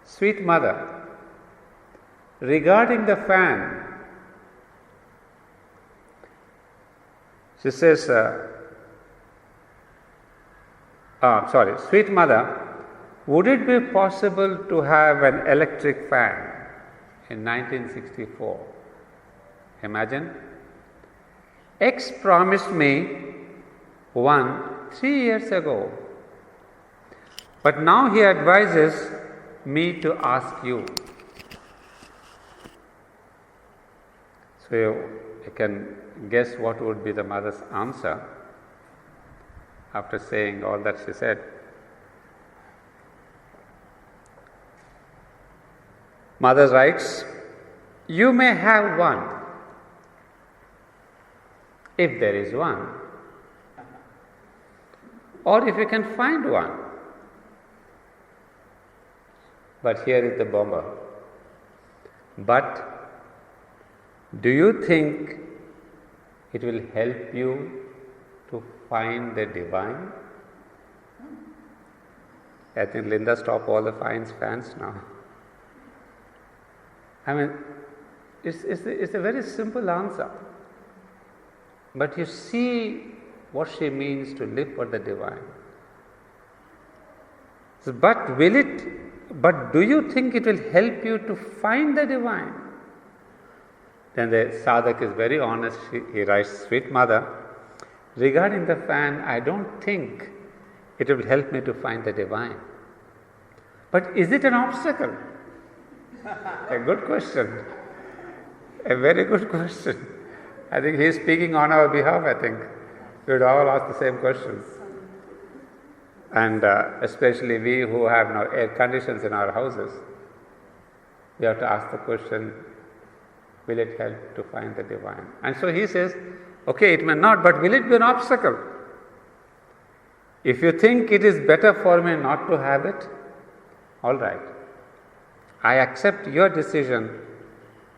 Sweet mother, regarding the fan, she says, sweet mother, would it be possible to have an electric fan in 1964? Imagine. X promised me one 3 years ago, but now he advises me to ask you. So you can guess what would be the mother's answer after saying all that she said. Mother writes, you may have one, if there is one, or if you can find one. But here is the bomber. But do you think it will help you to find the divine? I think Linda, stop all the fans now. I mean, it's a very simple answer. But you see what she means to live for the divine. So, but do you think it will help you to find the divine? Then the sadhak is very honest. He writes, sweet mother, regarding the fan, I don't think it will help me to find the divine. But is it an obstacle? A good question. A very good question. I think he is speaking on our behalf, I think. We would all ask the same questions. And especially we who have now air conditions in our houses, we have to ask the question, will it help to find the divine? And so he says, okay, it may not, but will it be an obstacle? If you think it is better for me not to have it, all right. I accept your decision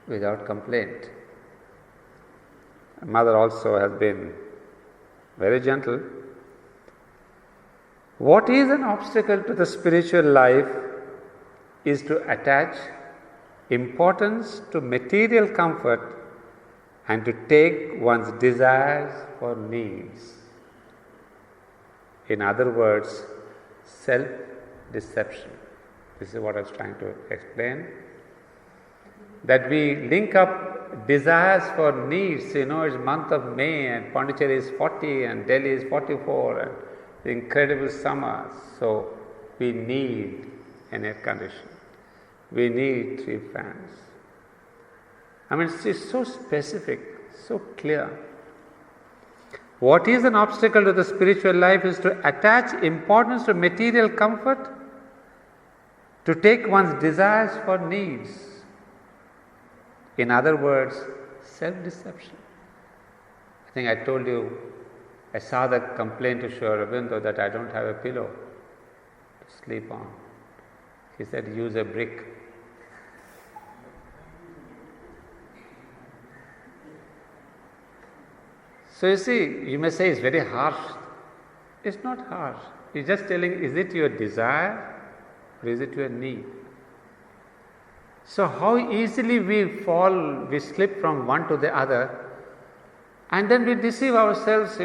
without complaint. Mother also has been very gentle. What is an obstacle to the spiritual life is to attach importance to material comfort and to take one's desires for needs. In other words, self-deception. This is what I was trying to explain. That we link up desires for needs. It's month of May and Pondicherry is 40 and Delhi is 44 and the incredible summer. So we need an air conditioner. We need 3 fans. I mean, it's so specific, so clear. What is an obstacle to the spiritual life is to attach importance to material comfort, to take one's desires for needs. In other words, self-deception. I think I told you, a sadhak complained to Sri Aurobindo that I don't have a pillow to sleep on. He said, use a brick. So you see, you may say it's very harsh. It's not harsh. He's just telling, is it your desire or is it your need? So how easily we slip from one to the other, and then we deceive ourselves.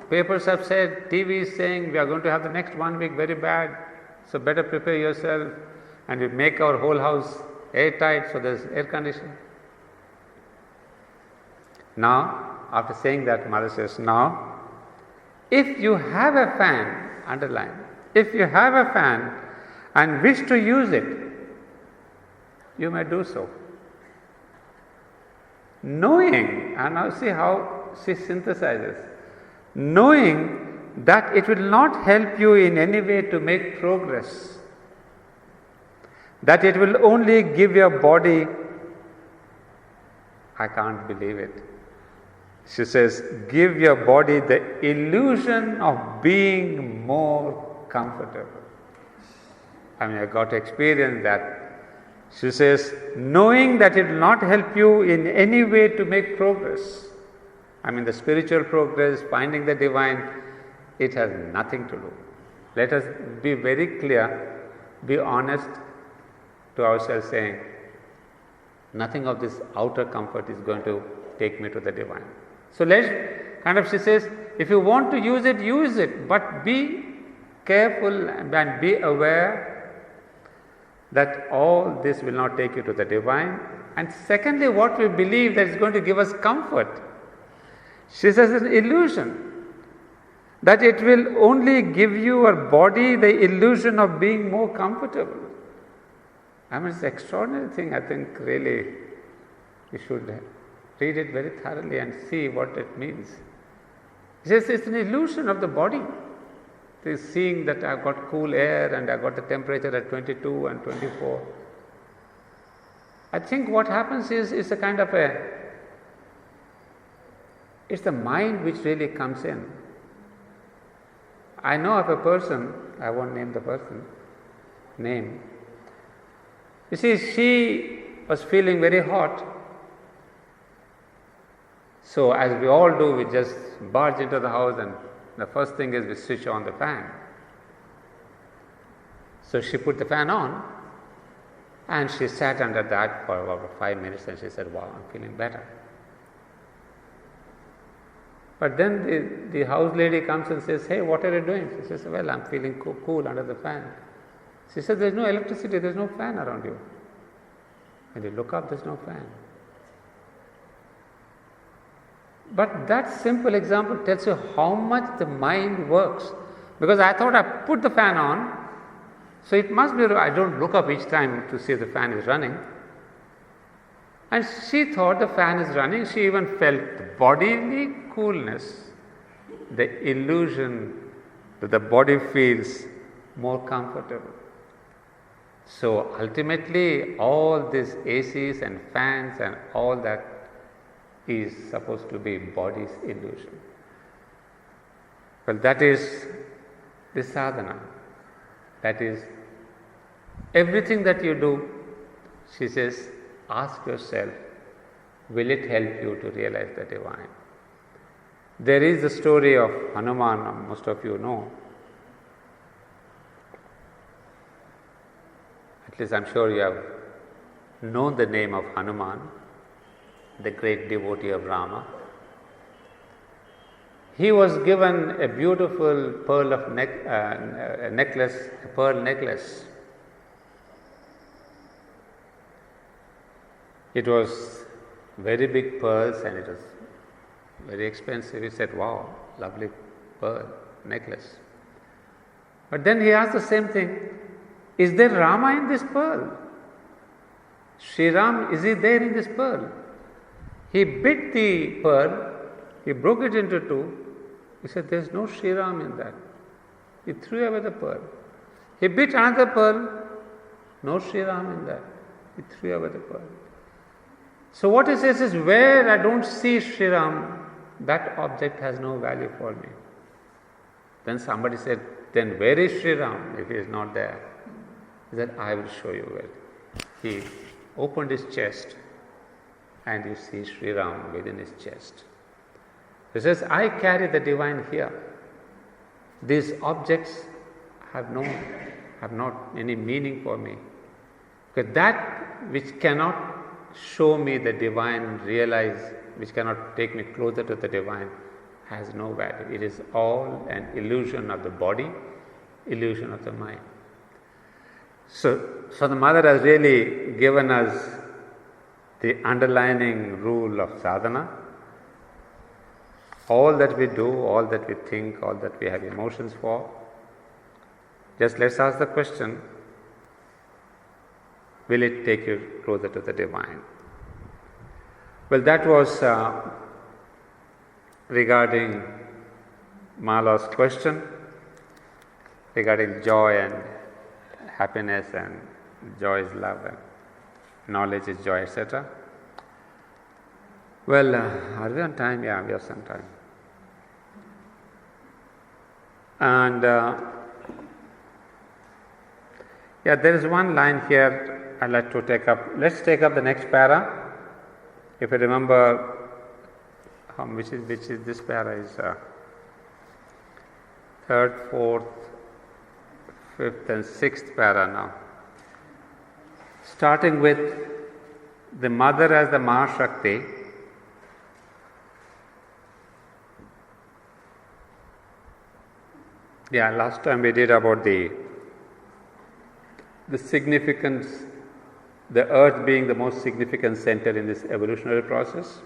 Papers have said, TV is saying we are going to have the next 1 week very bad, so better prepare yourself, and we make our whole house airtight so there's air conditioning. Now, after saying that, Mother says, now, if you have a fan, underline, if you have a fan and wish to use it, you may do so. Knowing, and now see how she synthesizes, knowing that it will not help you in any way to make progress, that it will only give your body, I can't believe it. She says, give your body the illusion of being more comfortable. I mean, I got to experience that. She says, knowing that it will not help you in any way to make progress. I mean, the spiritual progress, finding the divine, it has nothing to do. Let us be very clear, be honest, to ourselves saying, nothing of this outer comfort is going to take me to the divine. So she says, if you want to use it, but be careful and be aware that all this will not take you to the divine. And secondly, what we believe that is going to give us comfort. She says it's an illusion. That it will only give your body the illusion of being more comfortable. I mean, it's an extraordinary thing. I think really you should read it very thoroughly and see what it means. She says it's an illusion of the body. It is seeing that I've got cool air and I've got the temperature at 22 and 24. I think what happens is it's the mind which really comes in. I know of a person, I won't name the person, name. You see, she was feeling very hot. So as we all do, we just barge into the house and the first thing is we switch on the fan. So she put the fan on and she sat under that for about 5 minutes and she said, wow, I'm feeling better. But then the house lady comes and says, hey, what are you doing? She says, well, I'm feeling cool under the fan. She says, there's no electricity, there's no fan around you. And you look up, there's no fan. But that simple example tells you how much the mind works. Because I thought I put the fan on, so it must be, I don't look up each time to see if the fan is running. And she thought the fan is running. She even felt the bodily coolness, the illusion that the body feels more comfortable. So ultimately, all these ACs and fans and all that is supposed to be body's illusion. Well, that is the sadhana. That is everything that you do, she says, ask yourself, will it help you to realize the divine? There is the story of Hanuman, most of you know. At least I'm sure you have known the name of Hanuman, the great devotee of Rama. He was given a beautiful pearl of necklace, a pearl necklace. It was very big pearls and it was very expensive. He said, wow, lovely pearl necklace. But then he asked the same thing, is there Rama in this pearl? Sri Ram, is he there in this pearl? He bit the pearl, he broke it into two. He said, there's no Sri Ram in that. He threw away the pearl. He bit another pearl, no Sri Ram in that. He threw away the pearl. So what he says is, where I don't see Sri Ram, that object has no value for me. Then somebody said, then where is Sri Ram if he is not there? He said, I will show you where. He opened his chest and you see Sri Ram within his chest. He says, I carry the divine here. These objects have not any meaning for me. Because that which cannot show me the divine, which cannot take me closer to the divine, has no value. It is all an illusion of the body, illusion of the mind. So the mother has really given us the underlining rule of sadhana. All that we do, all that we think, all that we have emotions for, just let's ask the question, will it take you closer to the divine? Well, that was regarding Mala's question regarding joy and happiness and joy is love and knowledge is joy, etc. Well, are we on time? Yeah, we have some time. And there is one line here I'd like to take up. Let's take up the next para. If you remember, which is this para is third, fourth, fifth, and sixth para now. starting with the mother as the Mahashakti. Yeah, last time we did about the significance, the earth being the most significant center in this evolutionary process.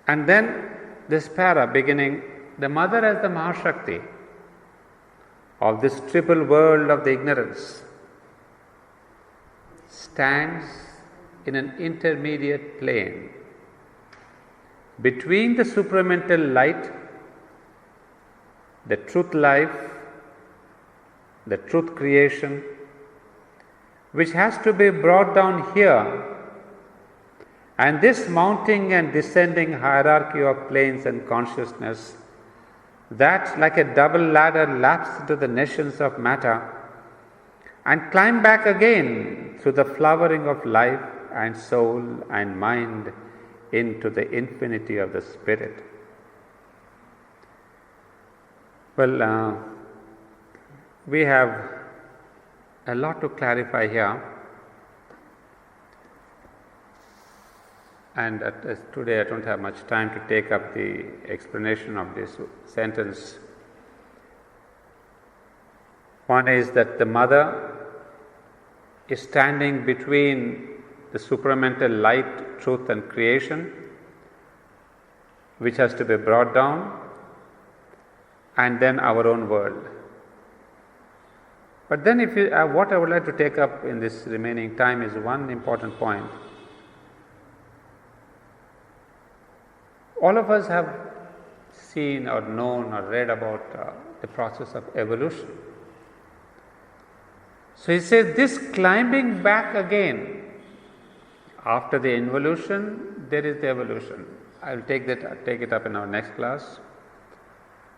And then this para beginning, the mother as the Mahashakti of this triple world of the ignorance stands in an intermediate plane between the supramental light, the truth life, the truth creation, which has to be brought down here, and this mounting and descending hierarchy of planes and consciousness that like a double ladder laps into the nations of matter and climb back again through the flowering of life and soul and mind into the infinity of the spirit. Well, we have a lot to clarify here, and today I don't have much time to take up the explanation of this sentence. One is that the mother is standing between the supramental light, truth and creation, which has to be brought down, and then our own world. But then what I would like to take up in this remaining time is one important point. All of us have seen or known or read about the process of evolution. So he says this climbing back again, after the involution, there is the evolution. I will take it up in our next class.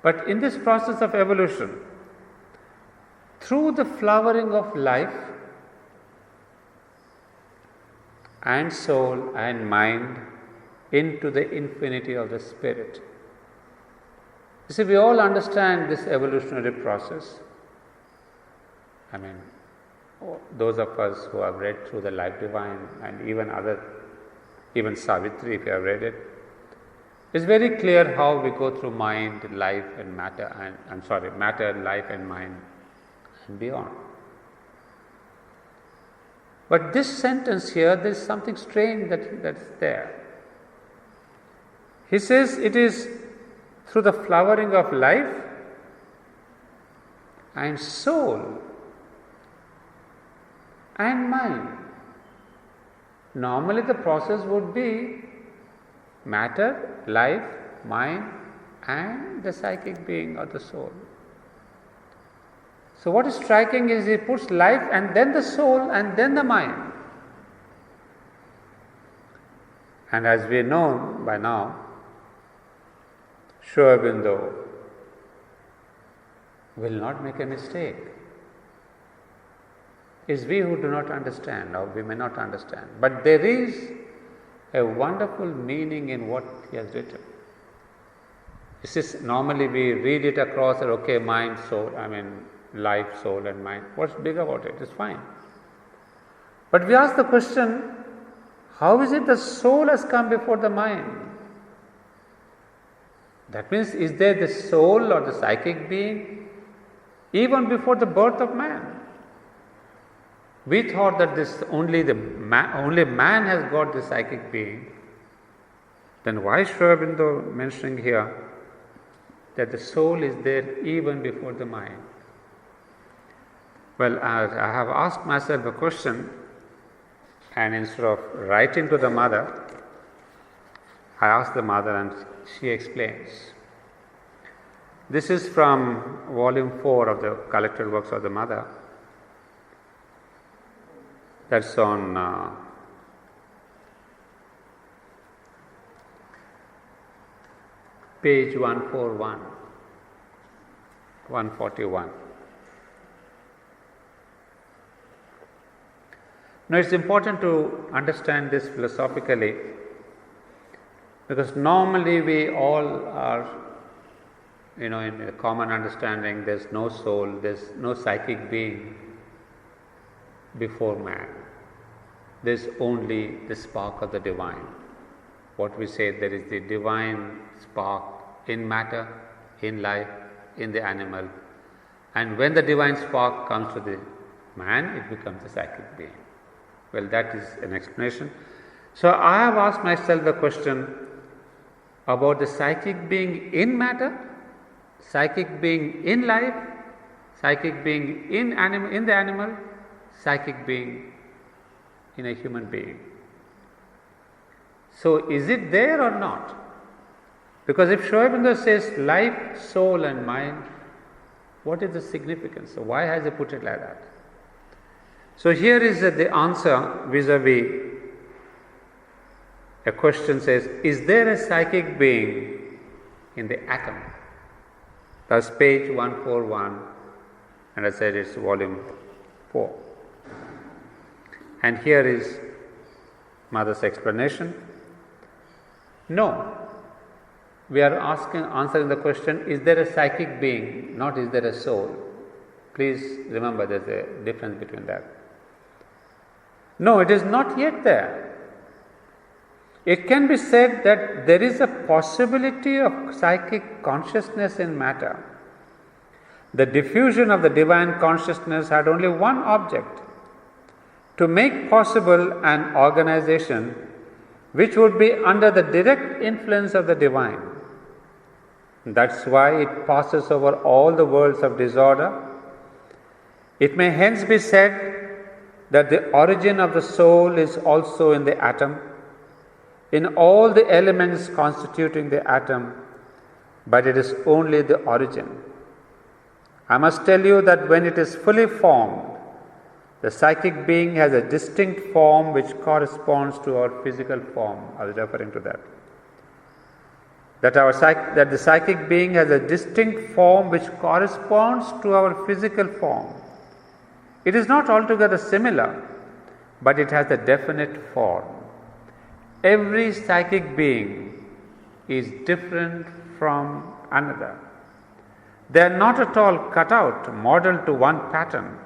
But in this process of evolution, through the flowering of life and soul and mind into the infinity of the spirit. You see, we all understand this evolutionary process. I mean, those of us who have read through the Life Divine and even Savitri, if you have read it, it's very clear how we go through mind, life and matter, matter, life and mind and beyond. But this sentence here, there is something strange that's there. He says it is through the flowering of life and soul and mind. Normally the process would be matter, life, mind and the psychic being or the soul. So what is striking is he puts life and then the soul and then the mind. And as we know by now, Sri Aurobindo will not make a mistake. It's we who do not understand, or we may not understand. But there is a wonderful meaning in what he has written. This is normally we read it across, mind, soul, life, soul and mind. What's big about it? It's fine. But we ask the question, how is it the soul has come before the mind? That means, is there the soul or the psychic being even before the birth of man? We thought that only man has got the psychic being. Then why is Sri Aurobindo mentioning here that the soul is there even before the mind? Well, I have asked myself a question, and instead of writing to the mother, I asked the mother and she explains. This is from volume 4 of the Collected Works of the Mother. That's on page 141, 141. Now it's important to understand this philosophically, because normally we all are, in a common understanding, there's no soul, there's no psychic being. before man. There is only the spark of the divine. What we say, there is the divine spark in matter, in life, in the animal. And when the divine spark comes to the man, it becomes a psychic being. Well, that is an explanation. So I have asked myself the question about the psychic being in matter, psychic being in life, psychic being in the animal, psychic being in a human being. So is it there or not? Because if Sri Aurobindo says life, soul and mind, what is the significance? So why has he put it like that? So here is the answer vis-a-vis a question says, is there a psychic being in the atom? That's page 141, and I said it's volume 4. And here is Mother's explanation. No. We are answering the question, is there a psychic being, not is there a soul? Please remember there's a difference between that. No, it is not yet there. It can be said that there is a possibility of psychic consciousness in matter. The diffusion of the divine consciousness had only one object: to make possible an organization which would be under the direct influence of the divine. That's why it passes over all the worlds of disorder. It may hence be said that the origin of the soul is also in the atom, in all the elements constituting the atom, but it is only the origin. I must tell you that when it is fully formed, the psychic being has a distinct form which corresponds to our physical form. I was referring to that. That the psychic being has a distinct form which corresponds to our physical form. It is not altogether similar, but it has a definite form. Every psychic being is different from another. They are not at all cut out, modeled to one pattern.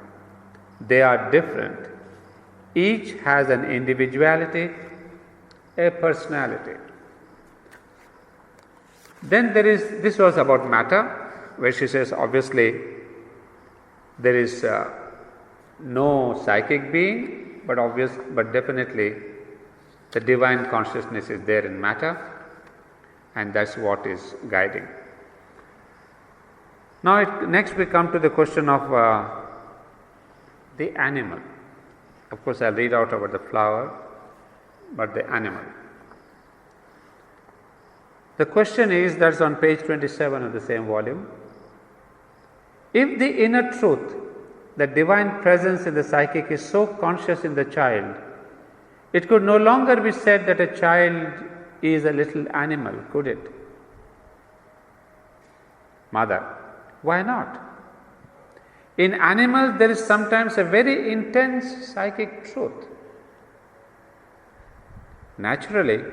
They are different. Each has an individuality, a personality. Then this was about matter, where she says obviously there is no psychic being, but definitely the divine consciousness is there in matter, and that's what is guiding. Now next we come to the question of the animal. Of course, I'll read out about the flower, but the animal. The question is, that's on page 27 of the same volume. If the inner truth, the divine presence in the psychic, is so conscious in the child, it could no longer be said that a child is a little animal, could it? Mother, why not? In animals, there is sometimes a very intense psychic truth. Naturally,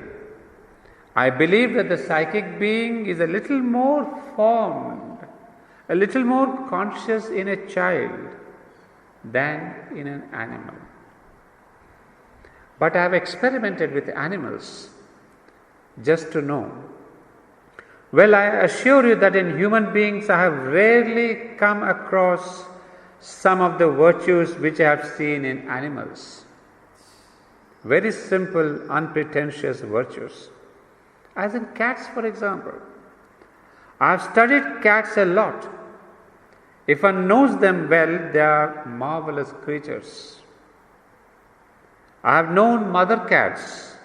I believe that the psychic being is a little more formed, a little more conscious in a child than in an animal. But I have experimented with animals just to know. Well, I assure you that in human beings I have rarely come across some of the virtues which I have seen in animals. Very simple, unpretentious virtues. As in cats, for example. I have studied cats a lot. If one knows them well, they are marvelous creatures. I have known mother cats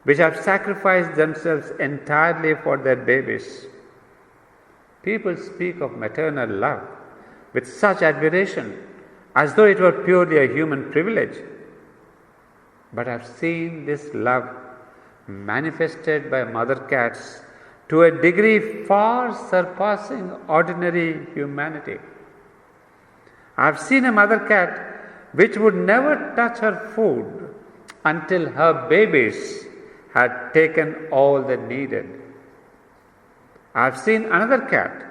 which have sacrificed themselves entirely for their babies. People speak of maternal love with such admiration as though it were purely a human privilege. But I have seen this love manifested by mother cats to a degree far surpassing ordinary humanity. I have seen a mother cat which would never touch her food until her babies had taken all they needed. I have seen another cat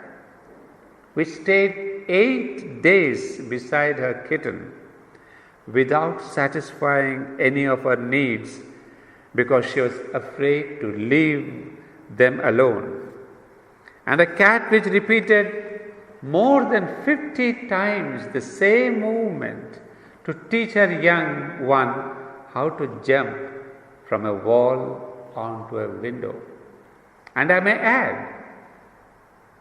which stayed 8 days beside her kitten without satisfying any of her needs because she was afraid to leave them alone. And a cat which repeated more than 50 times the same movement to teach her young one how to jump from a wall onto a window. And I may add,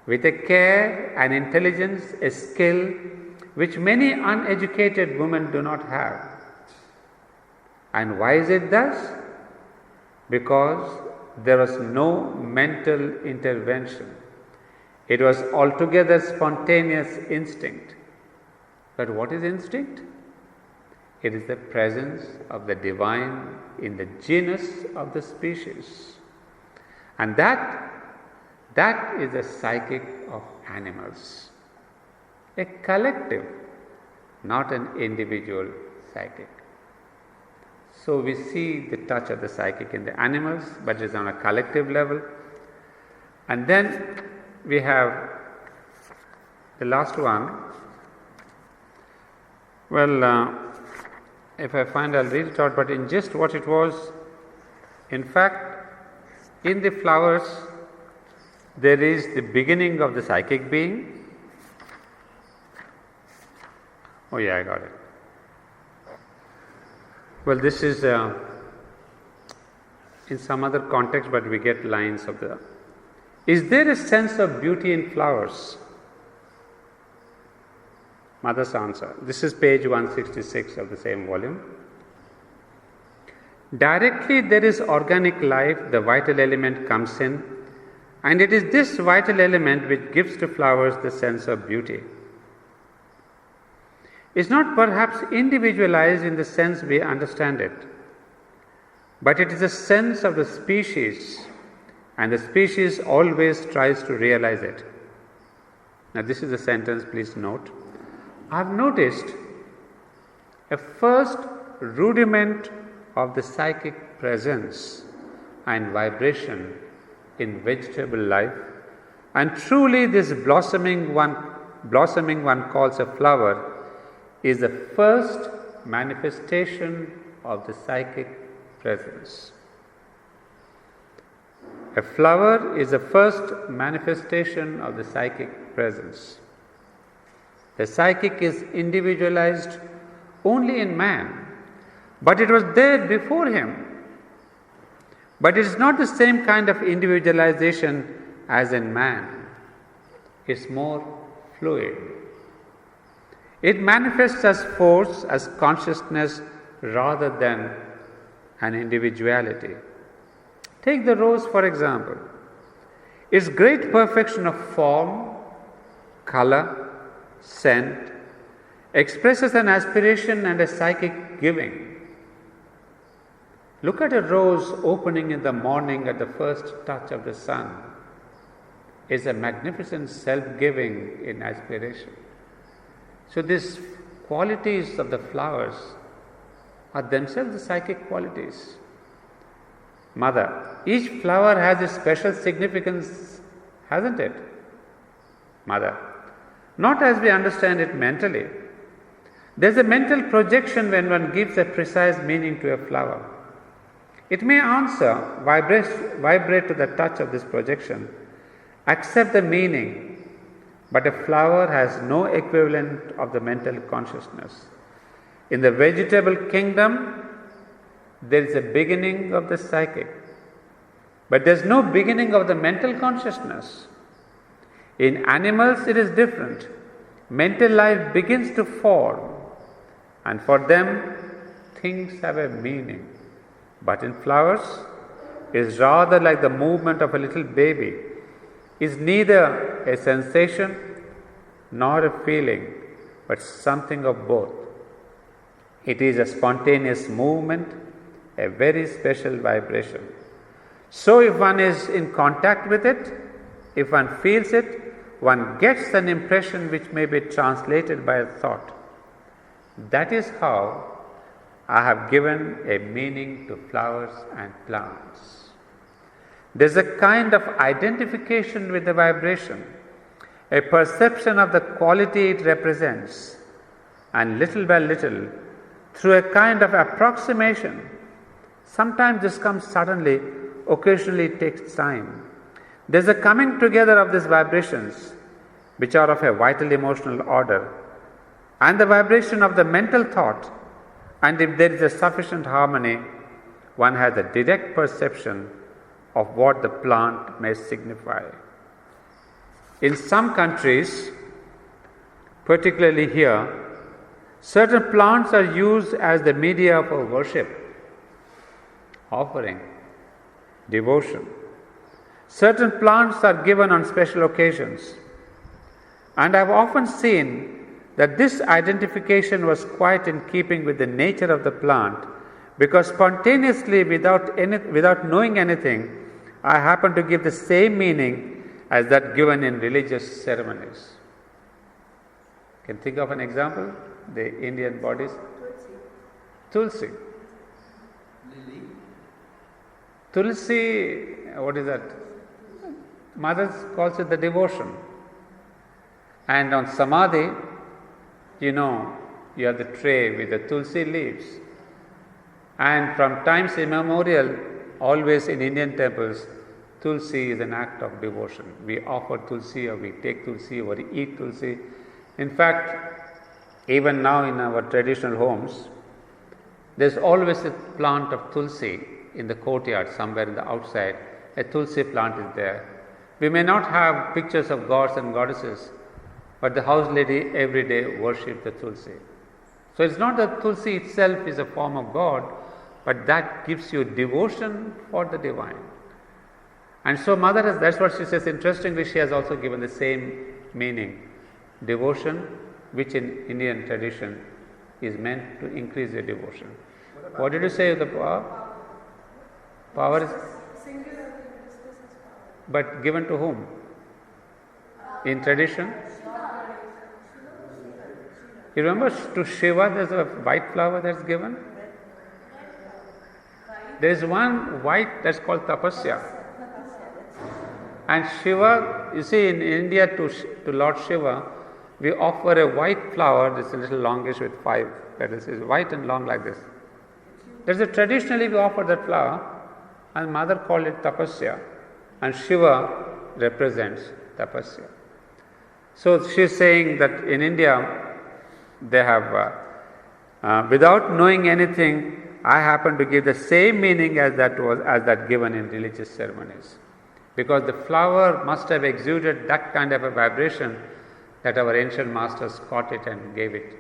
with a care and intelligence, a skill which many uneducated women do not have. And why is it thus? Because there was no mental intervention. It was altogether spontaneous instinct. But what is instinct? It is the presence of the divine in the genus of the species. And that is the psychic of animals. A collective, not an individual psychic. So we see the touch of the psychic in the animals, but it is on a collective level. And then we have the last one. Well, if I find, I'll read it out, but in just what it was, in fact, in the flowers, there is the beginning of the psychic being. Oh yeah, I got it. Well, this is in some other context, but we get lines of the. Is there a sense of beauty in flowers? Mother's answer. This is page 166 of the same volume. Directly there is organic life, the vital element comes in, and it is this vital element which gives to flowers the sense of beauty. It's not perhaps individualized in the sense we understand it, but it is a sense of the species, and the species always tries to realize it. Now, this is a sentence, please note. I've noticed a first rudiment of the psychic presence and vibration in vegetable life, and truly this blossoming one calls a flower is the first manifestation of the psychic presence. A flower is the first manifestation of the psychic presence. The psychic is individualized only in man, but it was there before him. But it is not the same kind of individualization as in man. It's more fluid. It manifests as force, as consciousness, rather than an individuality. Take the rose, for example. Its great perfection of form, color, scent expresses an aspiration and a psychic giving. Look at a rose opening in the morning at the first touch of the sun. It's a magnificent self-giving in aspiration. So these qualities of the flowers are themselves the psychic qualities. Mother, each flower has its special significance, hasn't it? Mother, not as we understand it mentally. There's a mental projection when one gives a precise meaning to a flower. It may answer, vibrate to the touch of this projection, accept the meaning, but a flower has no equivalent of the mental consciousness. In the vegetable kingdom, there is a beginning of the psychic, but there is no beginning of the mental consciousness. In animals, it is different. Mental life begins to form, and for them, things have a meaning. But in flowers, it is rather like the movement of a little baby. It is neither a sensation nor a feeling, but something of both. It is a spontaneous movement, a very special vibration. So if one is in contact with it, if one feels it, one gets an impression which may be translated by a thought. That is how I have given a meaning to flowers and plants. There is a kind of identification with the vibration, a perception of the quality it represents, and little by little, through a kind of approximation. Sometimes this comes suddenly, occasionally it takes time. There's a coming together of these vibrations, which are of a vital emotional order, and the vibration of the mental thought, and if there is a sufficient harmony, one has a direct perception of what the plant may signify. In some countries, particularly here, certain plants are used as the media for worship, offering, devotion. Certain plants are given on special occasions. And I have often seen that this identification was quite in keeping with the nature of the plant, because spontaneously, without knowing anything, I happen to give the same meaning as that given in religious ceremonies. Can think of an example? The Indian bodies. Tulsi. Lily. Tulsi, what is that? Mothers calls it the devotion. And on Samadhi, you have the tray with the Tulsi leaves. And from times immemorial, always in Indian temples, Tulsi is an act of devotion. We offer Tulsi, or we take Tulsi, or we eat Tulsi. In fact, even now in our traditional homes, there's always a plant of Tulsi in the courtyard, somewhere in the outside. A Tulsi plant is there. We may not have pictures of gods and goddesses, but the house lady every day worships the Tulsi. So it's not that Tulsi itself is a form of God, but that gives you devotion for the divine. And so Mother has, that's what she says. Interestingly, she has also given the same meaning. Devotion, which in Indian tradition is meant to increase your devotion. What did you say? The power? Power is but given to whom? In tradition? You remember to Shiva there's a white flower that's given? There is one white that's called tapasya. And Shiva, you see in India to Lord Shiva, we offer a white flower that's a little longish with 5 petals. It's white and long like this. Traditionally we offer that flower, and Mother called it tapasya. And Shiva represents tapasya. So she is saying that in India, they have, without knowing anything, I happen to give the same meaning as that given in religious ceremonies. Because the flower must have exuded that kind of a vibration that our ancient masters caught it and gave it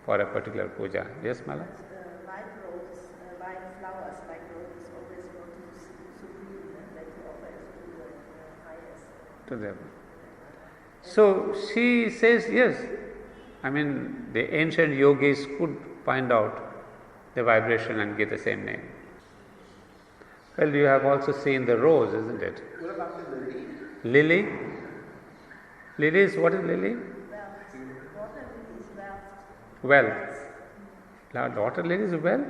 for a particular puja. Yes, Mala? White roses, white flowers like roses always go to supreme, and that you offer it to the highest. To them. So she says, yes, the ancient yogis could find out the vibration and give the same name. Well, you have also seen the rose, isn't it? What about the lily? Lily? Lily is, what is lily? Water lily is wealth. Wealth. Water lily is wealth?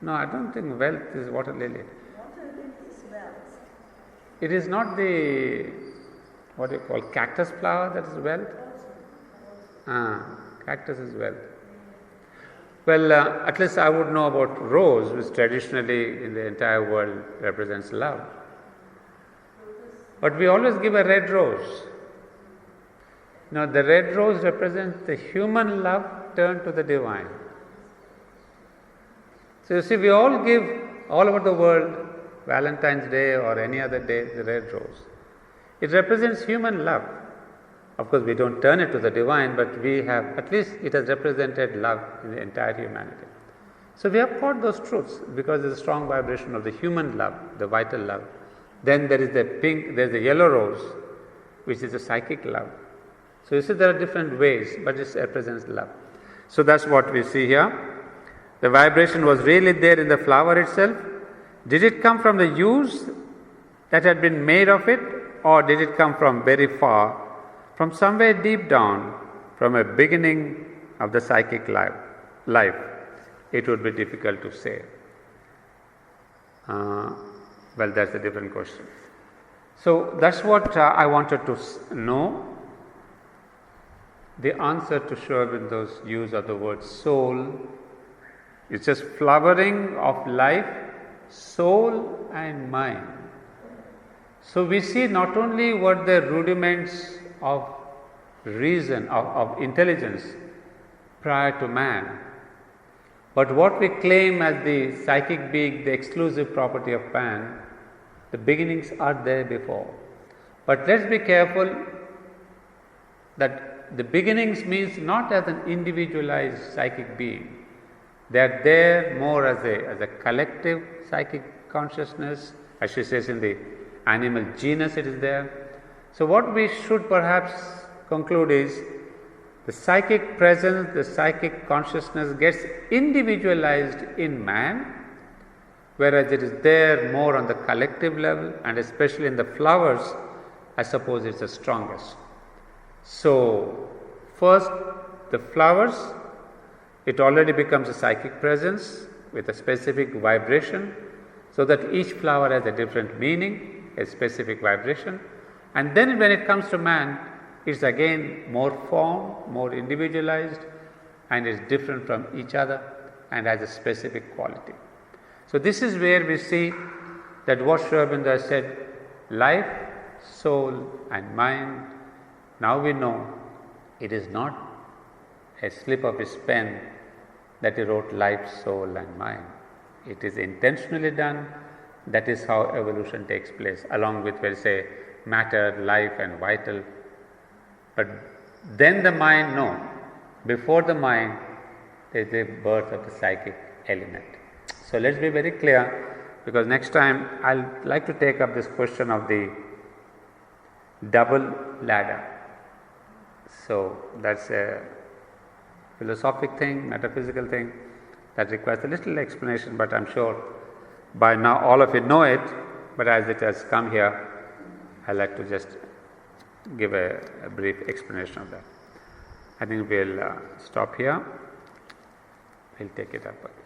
No, I don't think wealth is water lily. Water lily is wealth. It is not the, what do you call, cactus flower that is wealth? Cactus is wealth. Well, at least I would know about rose, which traditionally in the entire world represents love. But we always give a red rose. Now, the red rose represents the human love turned to the divine. So you see, we all give all over the world, Valentine's Day or any other day, the red rose. It represents human love. Of course, we don't turn it to the divine, but we have, at least it has represented love in the entire humanity. So we have caught those truths because there is a strong vibration of the human love, the vital love. Then there is the pink, there is the yellow rose, which is the psychic love. So you see, there are different ways, but it represents love. So that's what we see here. The vibration was really there in the flower itself. Did it come from the use that had been made of it, or did it come from very far? From somewhere deep down, from a beginning of the psychic life, it would be difficult to say. Well, that's a different question. So that's what I wanted to know. The answer to Sri Aurobindo's use of the word soul It's just flowering of life, soul and mind. So we see not only what the rudiments of reason, of intelligence prior to man, but what we claim as the psychic being, the exclusive property of man, the beginnings are there before. But let's be careful that the beginnings means not as an individualized psychic being. They are there more as a collective psychic consciousness, as she says in the animal genus it is there. So what we should perhaps conclude is the psychic presence, the psychic consciousness gets individualized in man, whereas it is there more on the collective level, and especially in the flowers, I suppose it's the strongest. So first the flowers, it already becomes a psychic presence with a specific vibration, so that each flower has a different meaning, a specific vibration, and then when it comes to man, it's again more form, more individualized, and is different from each other and has a specific quality. So this is where we see that what Sri Aurobindo said, life, soul and mind, now we know it is not a slip of his pen that he wrote life, soul and mind. It is intentionally done. That is how evolution takes place, along with, we'll say, matter, life and vital. But then the mind, no. Before the mind, there is the birth of the psychic element. So let's be very clear, because next time I'll like to take up this question of the double ladder. So that's a philosophic thing, metaphysical thing that requires a little explanation, but I'm sure by now all of you know it, but as it has come here, I'd like to just give a brief explanation of that. I think we'll stop here. We'll take it up again.